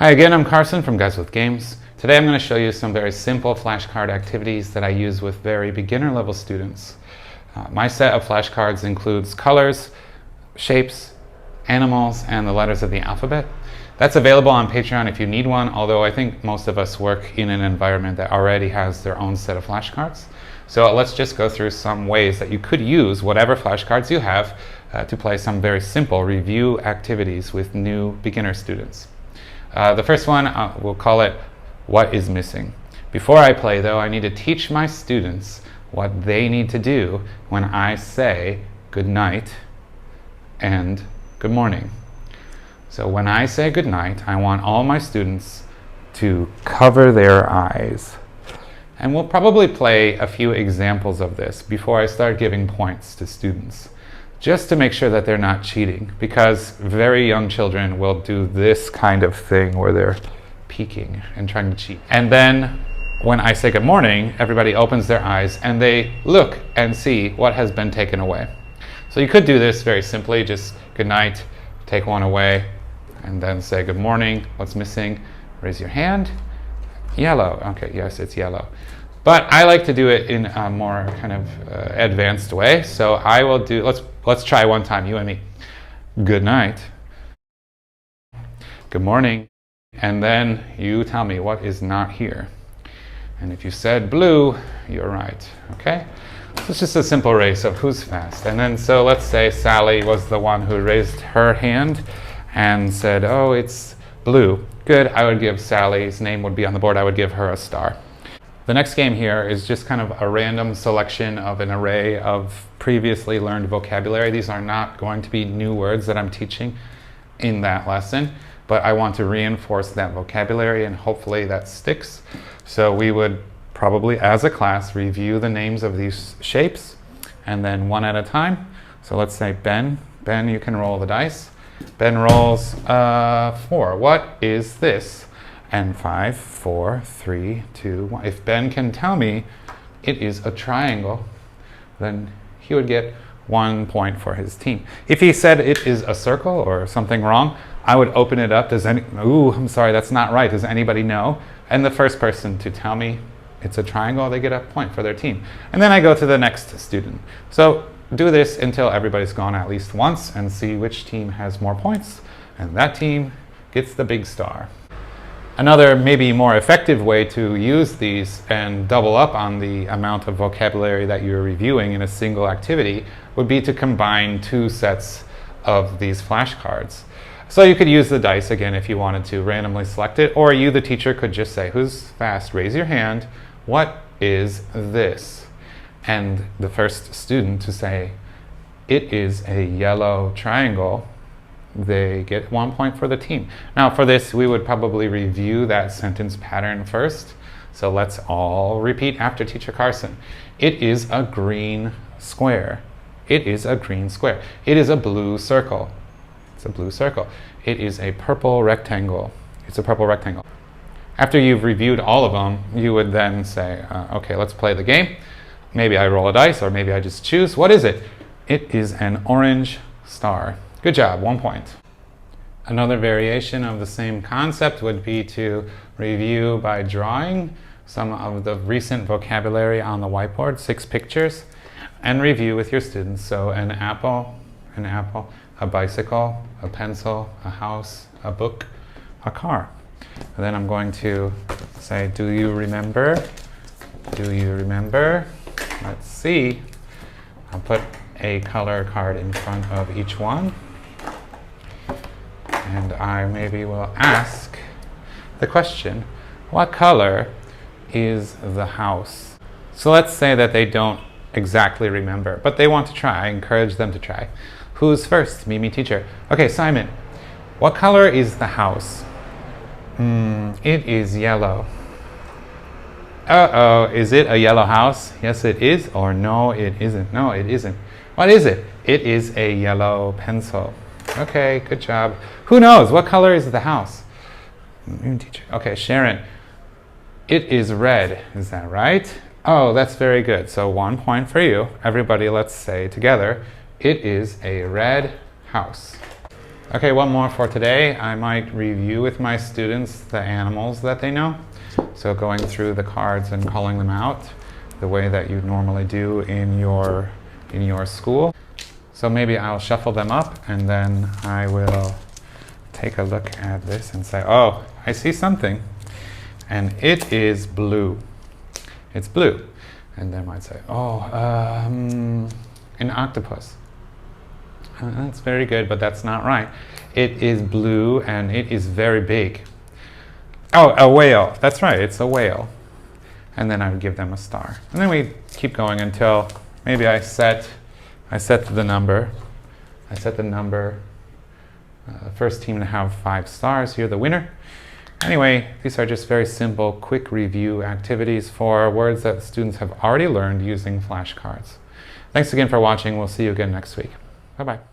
Hi again, I'm Carson from Guys with Games. Today I'm going to show you some very simple flashcard activities that I use with very beginner level students. My set of flashcards includes colors, shapes, animals, and the letters of the alphabet. That's available on Patreon if you need one, although I think most of us work in an environment that already has their own set of flashcards. So let's just go through some ways that you could use whatever flashcards you have to play some very simple review activities with new beginner students. The first one, we'll call it What is Missing. Before I play though, I need to teach my students what they need to do when I say good night and good morning. So when I say good night, I want all my students to cover their eyes. And we'll probably play a few examples of this before I start giving points to students, just to make sure that they're not cheating, because very young children will do this kind of thing where they're peeking and trying to cheat. And then when I say good morning, everybody opens their eyes and they look and see what has been taken away. So you could do this very simply, just good night, take one away, and then say good morning, what's missing? Raise your hand. Yellow, okay, yes, it's yellow. But I like to do it in a more kind of advanced way. So I will do, let's try one time, you and me. Good night. Good morning. And then you tell me what is not here. And if you said blue, you're right, okay? So it's just a simple race of who's fast. And then, so let's say Sally was the one who raised her hand and said, oh, it's blue. Good, I would give Sally's name would be on the board, I would give her a star. The next game here is just kind of a random selection of an array of previously learned vocabulary. These are not going to be new words that I'm teaching in that lesson, but I want to reinforce that vocabulary and hopefully that sticks. So we would probably, as a class, review the names of these shapes and then one at a time. So let's say Ben. Ben, you can roll the dice. Ben rolls 4. What is this? And 5, 4, 3, 2, 1. If Ben can tell me it is a triangle, then he would get 1 point for his team. If he said it is a circle or something wrong, I would open it up. Ooh, I'm sorry, that's not right. Does anybody know? And the first person to tell me it's a triangle, they get a point for their team. And then I go to the next student. So do this until everybody's gone at least once and see which team has more points. And that team gets the big star. Another maybe more effective way to use these and double up on the amount of vocabulary that you're reviewing in a single activity would be to combine 2 sets of these flashcards. So you could use the dice again if you wanted to randomly select it, or you, the teacher, could just say, who's fast? Raise your hand. What is this? And the first student to say, it is a yellow triangle, they get 1 point for the team. Now for this, we would probably review that sentence pattern first. So let's all repeat after Teacher Carson. It is a green square. It is a green square. It is a blue circle. It's a blue circle. It is a purple rectangle. It's a purple rectangle. After you've reviewed all of them, you would then say, okay, let's play the game. Maybe I roll a dice, or maybe I just choose. What is it? It is an orange star. Good job, 1 point. Another variation of the same concept would be to review by drawing some of the recent vocabulary on the whiteboard, 6 pictures, and review with your students. So an apple, a bicycle, a pencil, a house, a book, a car. And then I'm going to say, do you remember? Do you remember? Let's see. I'll put a color card in front of each one. And I maybe will ask the question, what color is the house? So let's say that they don't exactly remember, but they want to try. I encourage them to try. Who's first? Me, teacher. Okay, Simon, what color is the house? It is yellow. Uh-oh, is it a yellow house? Yes, it is, or no, it isn't. No, it isn't. What is it? It is a yellow pencil. Okay, good job. Who knows? What color is the house? Teacher. Okay, Sharon. It is red. Is that right? Oh, that's very good. So 1 point for you. Everybody, let's say together, it is a red house. Okay, one more for today. I might review with my students the animals that they know. So going through the cards and calling them out the way that you normally do in your school. So maybe I'll shuffle them up and then I will take a look at this and say, oh, I see something. And it is blue. It's blue. And they might say, oh, an octopus. That's very good, but that's not right. It is blue and it is very big. Oh, a whale. That's right, it's a whale. And then I would give them a star. And then we keep going until maybe I set the number. I set the number. The first team to have 5 stars. You're the winner. Anyway, these are just very simple, quick review activities for words that students have already learned using flashcards. Thanks again for watching. We'll see you again next week. Bye-bye.